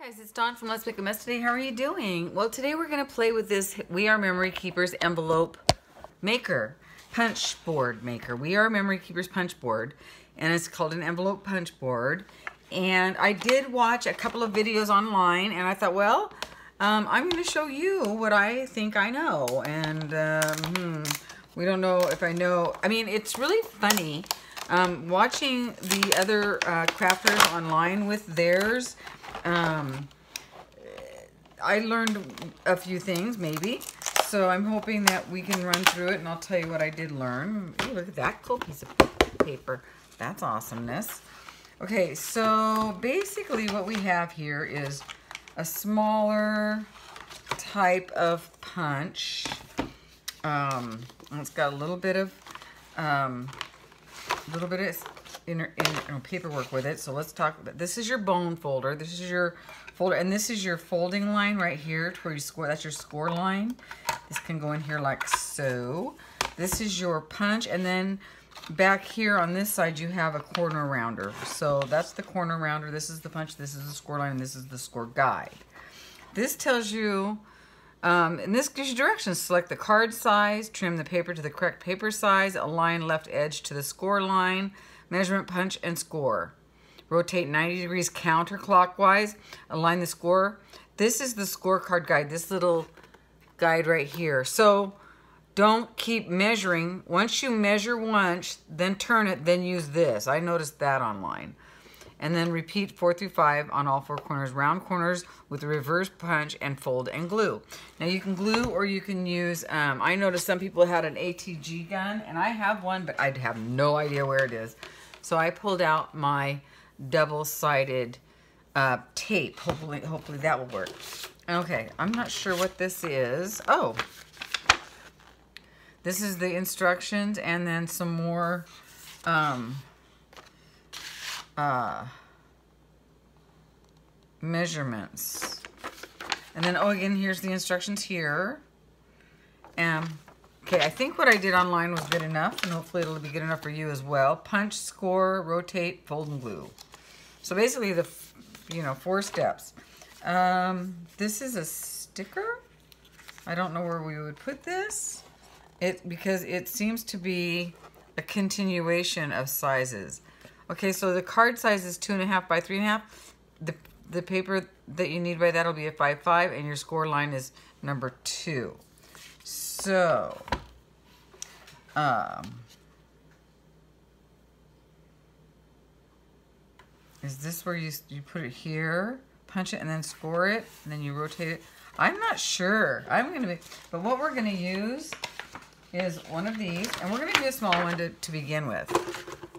Guys, it's Dawn from Let's Make a Mess today. How are you doing? Well, today we're going to play with this We Are Memory Keepers envelope maker, punch board maker. We Are Memory Keepers punch board, and it's called an envelope punch board. And I did watch a couple of videos online, and I thought, well, I'm going to show you what I think I know. And we don't know if I know. I mean, it's really funny watching the other crafters online with theirs. I learned a few things, maybe. So I'm hoping that we can run through it, and I'll tell you what I did learn. Ooh, look at that cool piece of paper. That's awesomeness. Okay, so basically what we have here is a smaller type of punch. It's got a little bit of paperwork with it. So let's talk about, this is your bone folder. This is your folder, and this is your folding line right here to where you score. That's your score line. This can go in here like so. This is your punch, and then back here on this side you have a corner rounder. So that's the corner rounder. This is the punch. This is the score line, and this is the score guide. This tells you, and this gives you directions. Select the card size, trim the paper to the correct paper size, align left edge to the score line, measurement, punch, and score. Rotate 90 degrees counterclockwise, align the score. This is the scorecard guide, this little guide right here. So don't keep measuring. Once you measure once, then turn it, then use this. I noticed that online. And then repeat 4 through 5 on all 4 corners. Round corners with a reverse punch and fold and glue. Now you can glue or you can use, I noticed some people had an ATG gun, and I have one, but I have no idea where it is. So I pulled out my double-sided tape. Hopefully that will work. Okay, I'm not sure what this is. Oh, this is the instructions, and then some more measurements. And then, oh, again, here's the instructions here. Okay, I think what I did online was good enough, and hopefully it'll be good enough for you as well. Punch, score, rotate, fold, and glue. So basically the, 4 steps. This is a sticker. I don't know where we would put this. Because it seems to be a continuation of sizes. Okay, so the card size is 2.5 by 3.5. The paper that you need by that will be a 5.5, and your score line is number 2. So, is this where you put it here, punch it, and then score it, and then you rotate it? I'm not sure. But what we're gonna use is one of these, and we're gonna do a small one to begin with.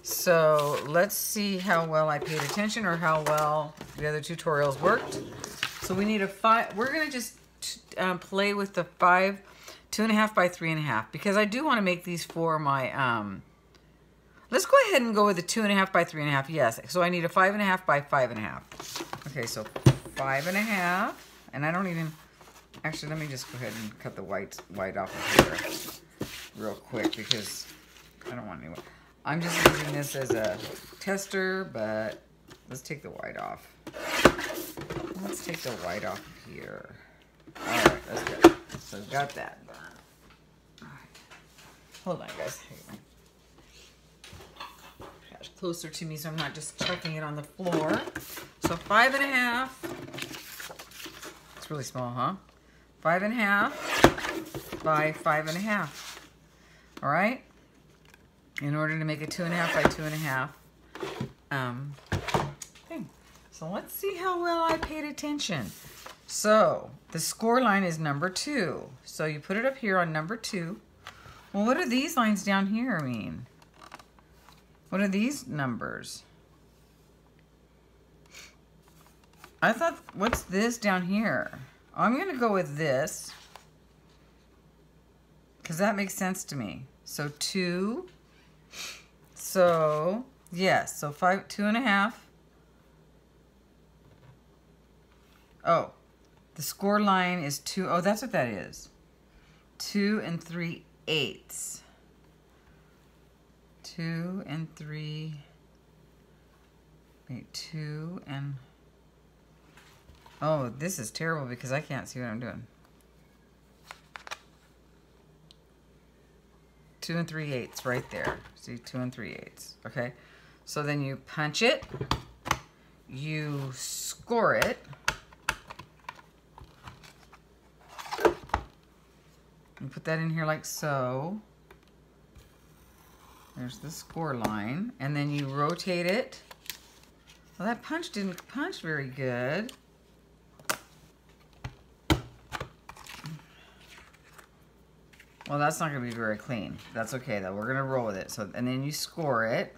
So let's see how well I paid attention or how well the other tutorials worked. So we need a 5. We're gonna just play with the 2.5 by 3.5, because I do want to make these for my, let's go ahead and go with the 2.5 by 3.5, yes. So I need a 5.5 by 5.5. Okay, so 5.5, and I don't even, actually let me just go ahead and cut the white off of here real quick, because I don't want any white. I'm just using this as a tester, but let's take the white off. Let's take the white off here. All right, that's good. So got that done. All right. Hold on, guys. Gosh, closer to me so I'm not just chucking it on the floor. So 5.5. It's really small, huh? 5.5 by 5.5. All right. In order to make a 2.5 by 2.5 thing. So let's see how well I paid attention. So the score line is number 2. So you put it up here on number 2. Well, what do these lines down here mean? What are these numbers? I thought, what's this down here? I'm going to go with this, because that makes sense to me. So 2. So, yes, so 2.5. Oh, the score line is 2. Oh, that's what that is. 2 3/8. 2 3. Wait, 2 and Oh, this is terrible because I can't see what I'm doing. 2 3/8 right there. See, 2 3/8. Okay. So then you punch it. You score it. And put that in here like so. There's the score line. And then you rotate it. Well, that punch didn't punch very good. Well, that's not going to be very clean. That's okay, though. We're going to roll with it. So, and then you score it.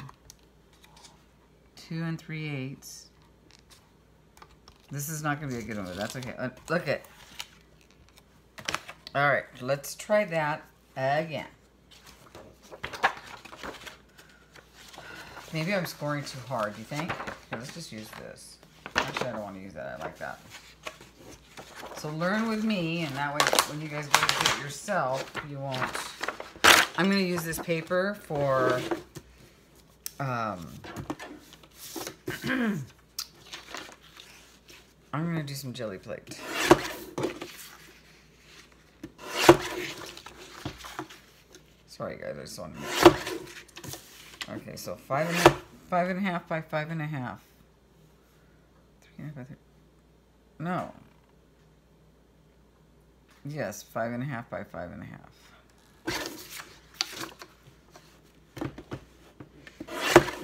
2 3/8. This is not going to be a good one, but that's okay. Look at. All right, let's try that again. Maybe I'm scoring too hard, do you think? Okay, let's just use this. Actually, I don't want to use that. I like that. So learn with me, and that way when you guys go to do it yourself, you won't. I'm going to use this paper for I'm going to do some jelly plate. Sorry guys, I just wanted to make sure. Okay, so 5.5 by 5.5. 3.5 by 3. No. Yes, 5.5 by 5.5.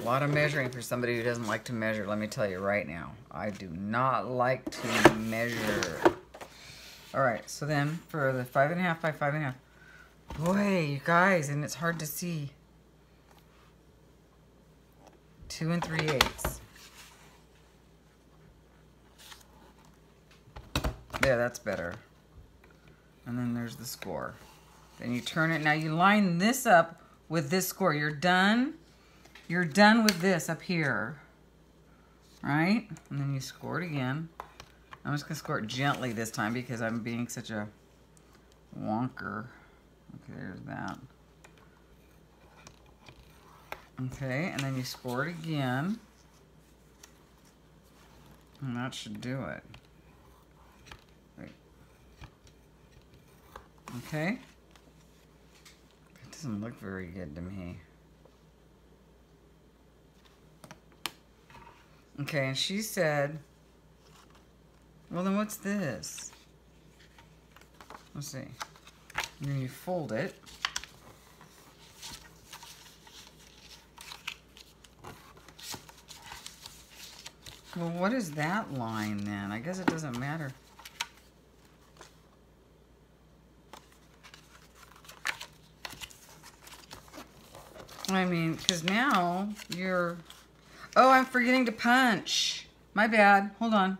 A lot of measuring for somebody who doesn't like to measure. Let me tell you right now, I do not like to measure. All right, so then for the 5.5 by 5.5. Boy, you guys, and it's hard to see. 2 3/8. There, that's better. And then there's the score. Then you turn it. Now you line this up with this score. You're done. You're done with this up here. Right? And then you score it again. I'm just going to score it gently this time because I'm being such a wonker. Okay, there's that. Okay, and then you score it again. And that should do it. Wait. Okay. That doesn't look very good to me. Okay, and she said, well then what's this? Let's see. And then you fold it. Well, what is that line then? I guess it doesn't matter. I mean, because now you're... Oh, I'm forgetting to punch. My bad. Hold on.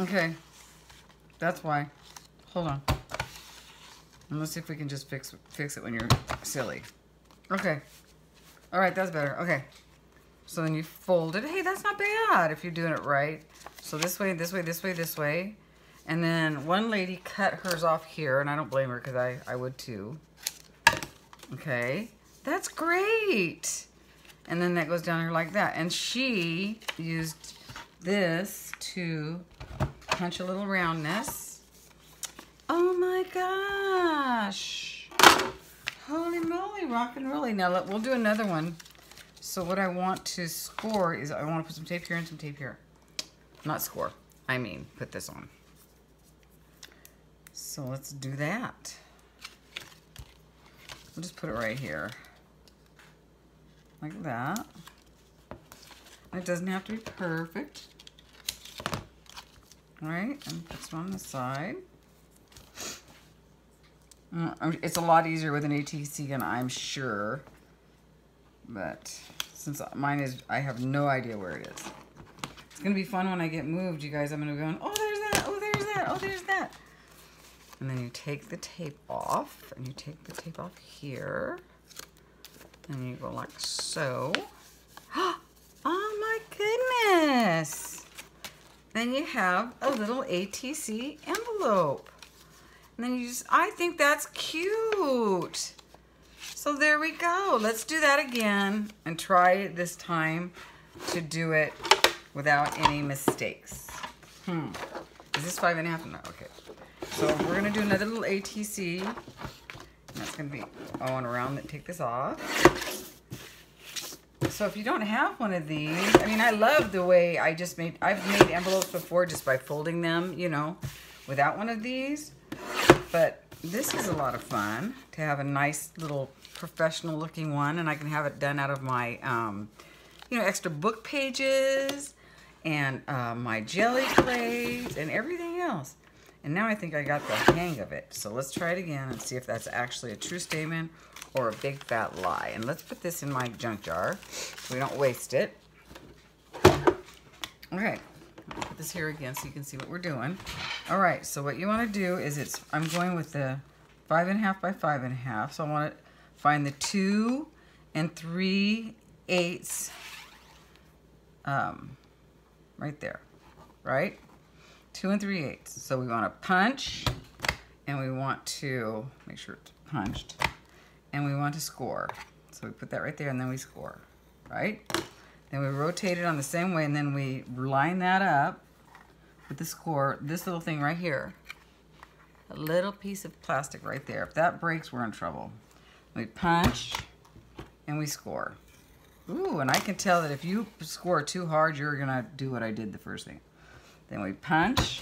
Okay. That's why. Hold on. And let's see if we can just fix it when you're silly. Okay. All right, that's better. Okay. So then you fold it. Hey, that's not bad if you're doing it right. So this way, this way, this way, this way. And then one lady cut hers off here, and I don't blame her because I would too. Okay. That's great. And then that goes down here like that. And she used this to punch a little roundness. Oh my gosh. Holy moly, rock and rolly. Now we'll do another one. So what I want to score is I want to put some tape here and some tape here. Not score. I mean, put this on. So let's do that. We'll just put it right here. Like that. It doesn't have to be perfect. All right, and put some on the side. It's a lot easier with an ATC gun, I'm sure. But since mine is, I have no idea where it is. It's going to be fun when I get moved, you guys. I'm going to be going, oh, there's that, oh, there's that, oh, there's that. And then you take the tape off, and you take the tape off here. And you go like so. Oh my goodness. Then you have a little ATC envelope. And then you just, I think that's cute. So there we go. Let's do that again and try this time to do it without any mistakes. Is this 5.5? No, okay. So we're gonna do another little ATC. And that's gonna be going around. Take this off. So if you don't have one of these, I mean, I love the way I've made envelopes before just by folding them, you know, without one of these. But this is a lot of fun to have a nice little professional looking one, and I can have it done out of my, you know, extra book pages and my jelly plates and everything else. And now I think I got the hang of it. So let's try it again and see if that's actually a true statement or a big fat lie. And let's put this in my junk jar so we don't waste it. Okay, I'll put this here again so you can see what we're doing. All right, so what you want to do is I'm going with the 5.5 by 5.5. So I want to find the 2 3/8 right there, right? 2 3/8. So we want to punch, and we want to make sure it's punched, and we want to score. So we put that right there, and then we score, right? Then we rotate it on the same way, and then we line that up with the score. This little thing right here, a little piece of plastic right there. If that breaks, we're in trouble. We punch, and we score. Ooh, and I can tell that if you score too hard, you're gonna do what I did the first thing. Then we punch,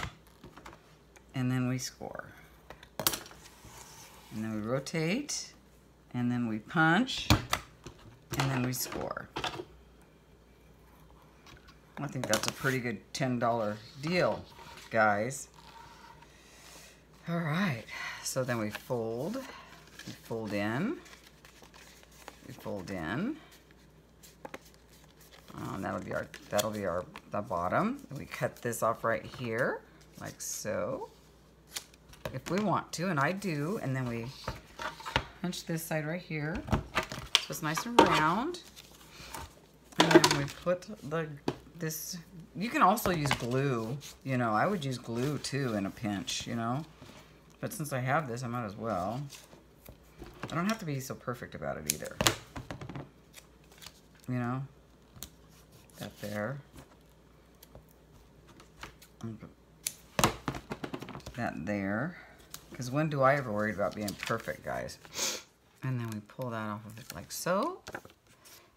and then we score. And then we rotate, and then we punch, and then we score. I think that's a pretty good $10 deal, guys. All right, so then we fold in, that'll be the bottom. We cut this off right here, like so, if we want to, and I do. And then we punch this side right here, so it's nice and round. And then we put this. You can also use glue. You know, I would use glue too in a pinch. You know, but since I have this, I might as well. I don't have to be so perfect about it either. You know. That there. That there. Because when do I ever worry about being perfect, guys? And then we pull that off of it like so.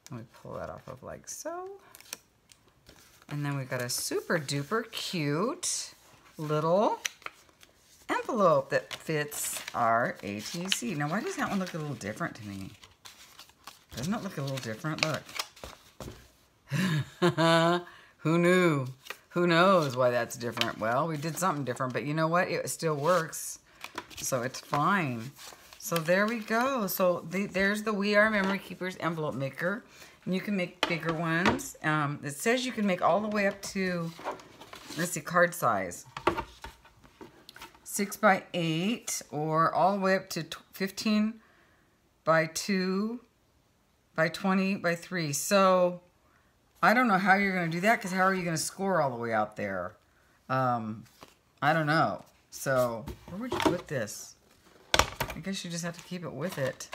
And we pull that off of like so. And then we've got a super duper cute little envelope that fits our ATC. Now, why does that one look a little different to me? Doesn't it look a little different? Look. Who knew? Who knows why that's different? Well, we did something different, but you know what? It still works, so it's fine. So there we go. So there's the We Are Memory Keepers envelope maker, and you can make bigger ones. It says you can make all the way up to, let's see, card size, 6 by 8, or all the way up to 15 by 2 by 20 by 3. So I don't know how you're going to do that, because how are you going to score all the way out there? I don't know. So where would you put this? I guess you just have to keep it with it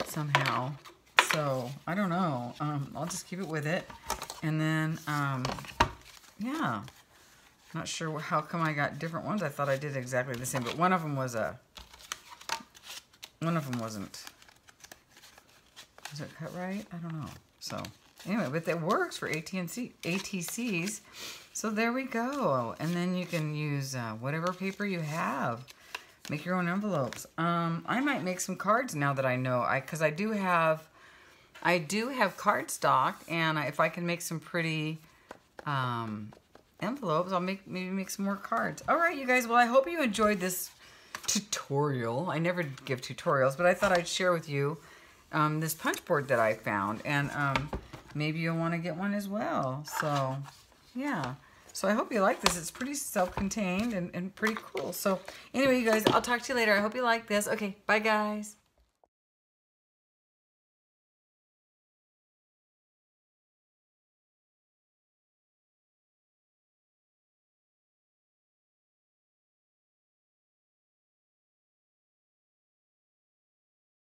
somehow. So I don't know. I'll just keep it with it. And then, yeah. Not sure how come I got different ones. I thought I did exactly the same, but one of them was one of them wasn't. Was it cut right? I don't know. So anyway, but it works for ATCs. So there we go. And then you can use whatever paper you have. Make your own envelopes. I might make some cards now that I know. Because I do have cardstock, and if I can make some pretty envelopes, I'll maybe make some more cards. All right, you guys. Well, I hope you enjoyed this tutorial. I never give tutorials, but I thought I'd share with you this punch board that I found, and maybe you'll want to get one as well. So, yeah. So I hope you like this. It's pretty self-contained and pretty cool. So anyway, you guys, I'll talk to you later. I hope you like this. Okay, bye, guys.